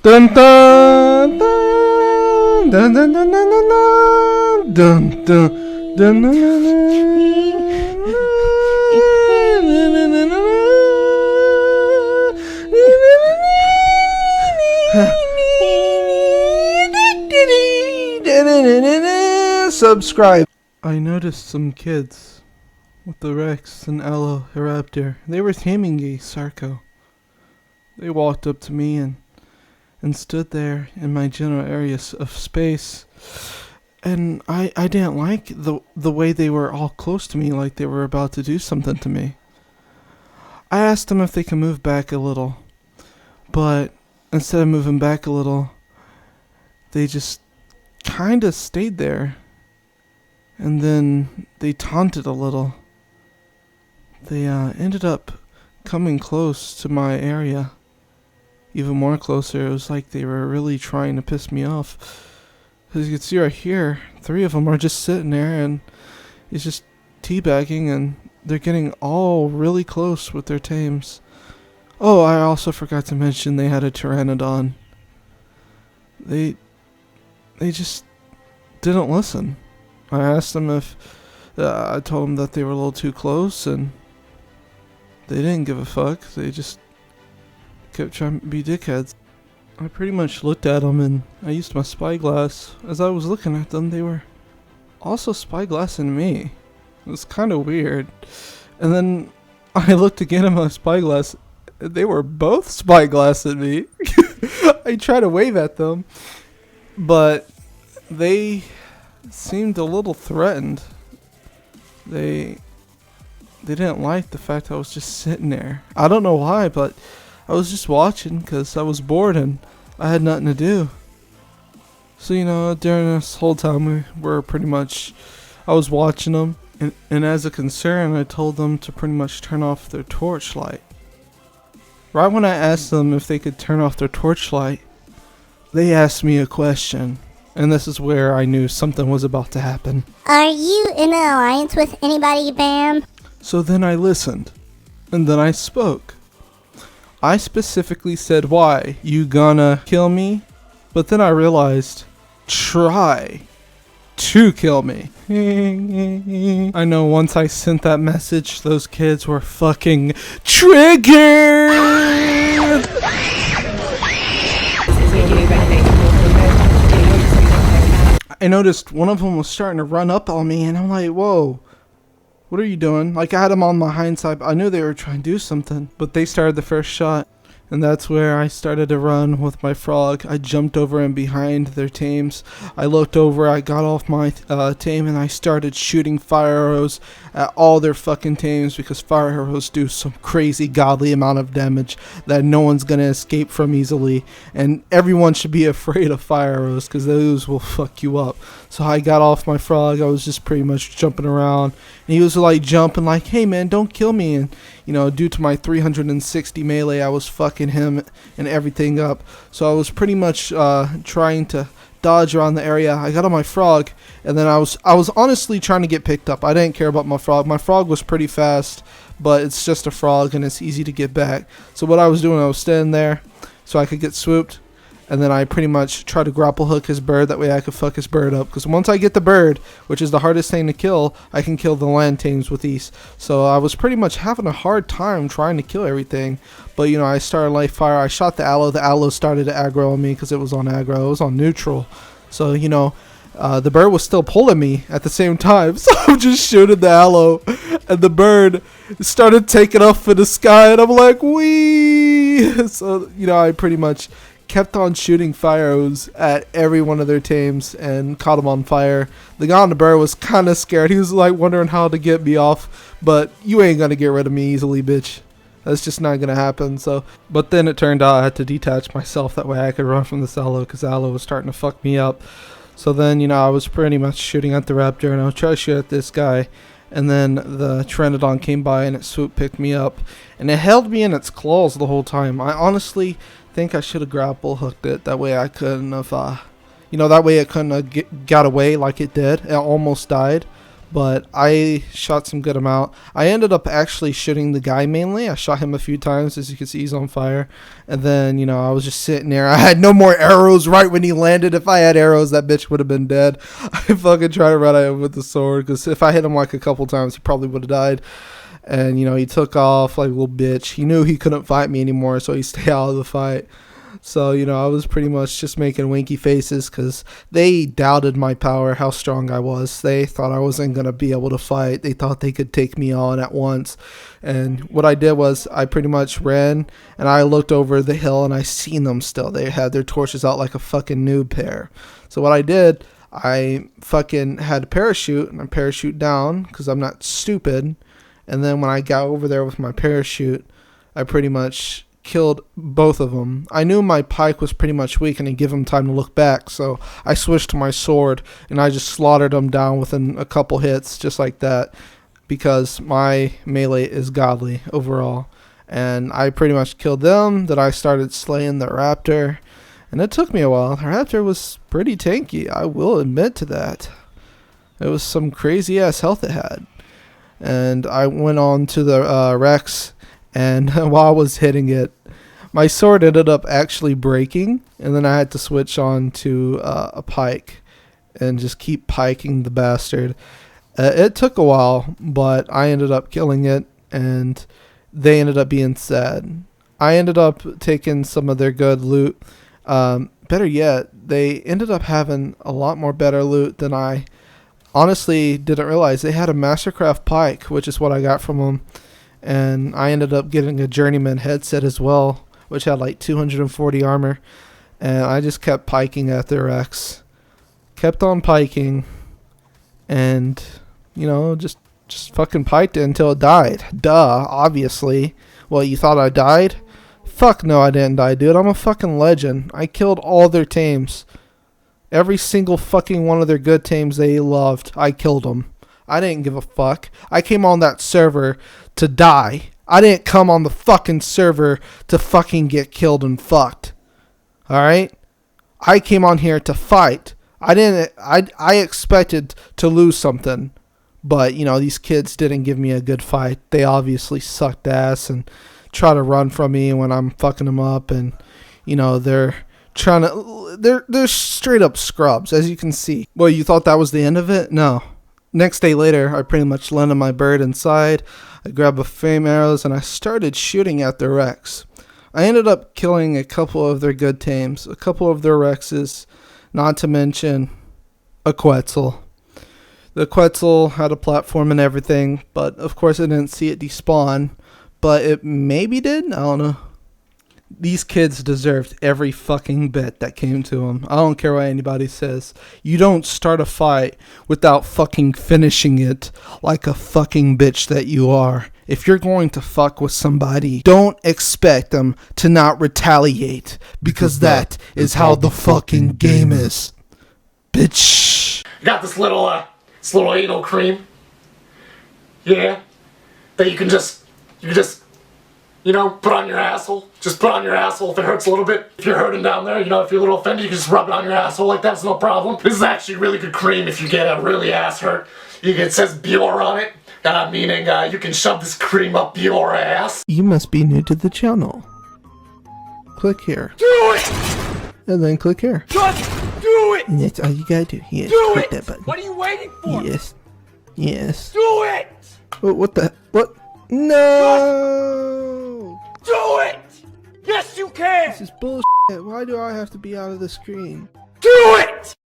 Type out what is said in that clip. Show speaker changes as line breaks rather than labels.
Dun dun dun dun dun dun dun dun dun dun dun. Subscribe. I noticed some kids with the Rex and Allo-Raptor. They were taming a Sarco. They walked up to me and stood there in my general area of space, and I didn't like the way they were all close to me, like they were about to do something to me. I asked them if they could move back a little, but instead of moving back a little, they just kind of stayed there, and then they taunted a little. They ended up coming close to my area. Even more closer. It was like they were really trying to piss me off. As you can see right here, 3 of them are just sitting there and it's just teabagging, and they're getting all really close with their tames. Oh, I also forgot to mention they had a pteranodon. They just didn't listen. I asked them if I told them that they were a little too close, and they didn't give a fuck. They just kept trying to be dickheads. I pretty much looked at them, and I used my spyglass. As I was looking at them, they were also spyglassing me. It was kind of weird. And then I looked again at my spyglass, and they were both spyglassing me. I tried to wave at them, but they seemed a little threatened. They didn't like the fact I was just sitting there. I don't know why, but I was just watching because I was bored and I had nothing to do. So, during this whole time we were pretty much, I was watching them, and as a concern, I told them to pretty much turn off their torchlight. Right when I asked them if they could turn off their torchlight, they asked me a question. And this is where I knew something was about to happen.
Are you in an alliance with anybody, Bam?
So then I listened, and then I spoke. I specifically said, "Why? You gonna kill me?" But then I realized, try to kill me. I know once I sent that message, those kids were fucking triggered! I noticed one of them was starting to run up on me, and I'm like, whoa. What are you doing? Like, I had them on my hind side. I knew they were trying to do something, but they started the first shot. And that's where I started to run with my frog. I jumped over and behind their tames. I looked over, I got off my tame, and I started shooting fire arrows at all their fucking tames, because fire arrows do some crazy godly amount of damage that no one's gonna escape from easily. And everyone should be afraid of fire arrows, because those will fuck you up. So I got off my frog. I was just pretty much jumping around, and he was like jumping like, "Hey man, don't kill me." And due to my 360 melee, I was fucking him and everything up. So I was pretty much trying to dodge around the area. I got on my frog, and then I was honestly trying to get picked up. I didn't care about my frog. My frog was pretty fast, but it's just a frog and it's easy to get back. So what I was doing, I was standing there so I could get swooped, and then I pretty much try to grapple hook his bird. That way I could fuck his bird up. Because once I get the bird, which is the hardest thing to kill, I can kill the land tames with ease. So I was pretty much having a hard time trying to kill everything. But, I started light fire. I shot the aloe. The aloe started to aggro on me because it was on aggro. It was on neutral. So, the bird was still pulling me at the same time. So I'm just shooting the aloe. And the bird started taking off in the sky. And I'm like, wee! So, I pretty much kept on shooting fire arrows at every one of their tames and caught them on fire. The guy on the bird was kind of scared. He was like wondering how to get me off, but you ain't gonna get rid of me easily, bitch. That's just not gonna happen. So, but then it turned out I had to detach myself. That way I could run from this aloe, because aloe was starting to fuck me up. So then, I was pretty much shooting at the raptor, and I was trying to shoot at this guy. And then the pteranodon came by and it swoop picked me up, and it held me in its claws the whole time. I honestly think I should have grapple hooked it. That way I couldn't have, that way it couldn't have got away like it did. It almost died. but I shot some good amount. I ended up actually shooting the guy mainly. I shot him a few times. As you can see, he's on fire. And then, you know, I was just sitting there. I had no more arrows right when he landed. If I had arrows, that bitch would have been dead. I fucking tried to run at him with the sword, because if I hit him like a couple times, he probably would have died. And, you know, he took off like a little bitch. He knew he couldn't fight me anymore, so he stayed out of the fight. So, you know, I was pretty much just making winky faces, because they doubted my power, how strong I was. They thought I wasn't going to be able to fight. They thought they could take me on at once. And what I did was I pretty much ran, and I looked over the hill, and I seen them still. They had their torches out like a fucking noob pair. So what I did, I fucking had a parachute, and I parachute down, because I'm not stupid. And then when I got over there with my parachute, I pretty much killed both of them. I knew my pike was pretty much weak and I'd give him time to look back, so I switched to my sword and I just slaughtered them down within a couple hits, just like that, because my melee is godly overall. And I pretty much killed them. Then I started slaying the raptor, and it took me a while. The raptor was pretty tanky, I will admit to that. It was some crazy ass health it had. And I went on to the Rex, and while I was hitting it, my sword ended up actually breaking, and then I had to switch on to a pike and just keep piking the bastard. It took a while, but I ended up killing it, and they ended up being sad. I ended up taking some of their good loot. Better yet, they ended up having a lot more better loot than I honestly didn't realize. They had a Mastercraft pike, which is what I got from them. And I ended up getting a Journeyman headset as well, which had like 240 armor. And I just kept piking at their Rex. Kept on piking. And, you know, just fucking piked it until it died. Duh, obviously. Well, you thought I died? Fuck no, I didn't die, dude. I'm a fucking legend. I killed all their tames. Every single fucking one of their good tames they loved, I killed them. I didn't give a fuck. I came on that server to die. I didn't come on the fucking server to fucking get killed and fucked. Alright? I came on here to fight. I expected to lose something. But, you know, these kids didn't give me a good fight. They obviously sucked ass and try to run from me when I'm fucking them up. And, you know, they're straight up scrubs, as you can see. Well, you thought that was the end of it? No. Next day later, I pretty much landed my bird inside. I grabbed a flame arrows and I started shooting at the Rex. I ended up killing a couple of their good tames, a couple of their Rexes, not to mention a Quetzal. The Quetzal had a platform and everything, but of course I didn't see it despawn. But it maybe did? I don't know. These kids deserved every fucking bit that came to them. I don't care what anybody says. You don't start a fight without fucking finishing it like a fucking bitch that you are. If you're going to fuck with somebody, don't expect them to not retaliate, because that is how the fucking game is. Bitch.
Got this little anal cream. Yeah. That you can just you know, put on your asshole. Just put on your asshole if it hurts a little bit. If you're hurting down there, you know, if you're a little offended, you can just rub it on your asshole like that's no problem. This is actually really good cream if you get a really ass hurt. It says Bior on it, meaning you can shove this cream up your ass.
You must be new to the channel. Click here.
Do it!
And then click here.
Just do it!
And that's all you gotta do. Yes,
Do
click
it!
that button.
What are you waiting for?
Yes. Yes.
Do it!
What the? What? No!
Do it! Yes, you can!
This is bullshit. Why do I have to be out of the screen?
Do it!